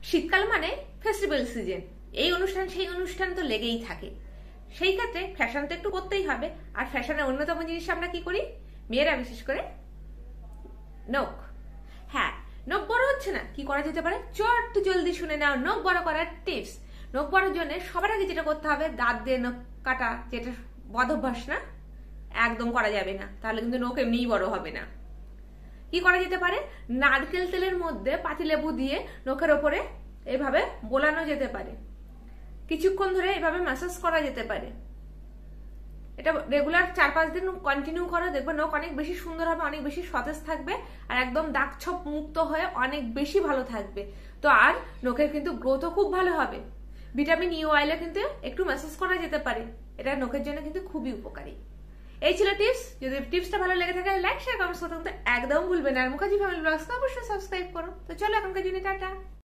শীতকাল মানে festival season, এই অনুষ্ঠান সেই অনুষ্ঠান তো লেগেই থাকে। সেই ক্ষেত্রে ফ্যাশন তো একটু করতেই হবে। আর ফ্যাশনের অন্যতম জিনিস আমরা কি করি, মেয়েরা বিশেষ করে, নখ। হ্যাঁ, নখ বড় হচ্ছে না, কি করা যেতে পারে, চট জলদি শুনে নাও নখ বড় করার টিপস। নখ বড়ার জন্য সবার আগে যেটা করতে হবে, দাঁত দিয়ে নখ কাটা, যেটা বদ অভ্যাস না, একদম করা যাবে না, তাহলে কিন্তু নখ এমনিই বড় হবে না। কি করা যেতে পারে, নারকেল তেলের মধ্যে পাতিলেবু দিয়ে নখের ওপরে এভাবে বোলানো যেতে পারে, কিছুক্ষণ ধরে এভাবে ম্যাসাজ করা যেতে পারে। এটা রেগুলার 4-5 দিন কন্টিনিউ করো, দেখবে নখ অনেক বেশি সুন্দর হবে, অনেক বেশি সতেজ থাকবে, আর একদম দাগ ছোপ মুক্ত হয়ে অনেক বেশি ভালো থাকবে। তো আর নখের কিন্তু গ্রোথও খুব ভালো হবে। ভিটামিন ই অয়েলে কিন্তু একটু ম্যাসাজ করা যেতে পারে, এটা নখের জন্য কিন্তু খুবই উপকারী। এই ছিল টিপস। যদি টিপসটা ভালো লেগে থাকে লাইক শেয়ার কমেন্টস করতে একদম ভুলবে না। আর মুখার্জি ফ্যামিলি ব্লগসকে অবশ্যই সাবস্ক্রাইব করো। তো চলো এখনকার জন্য টাটা।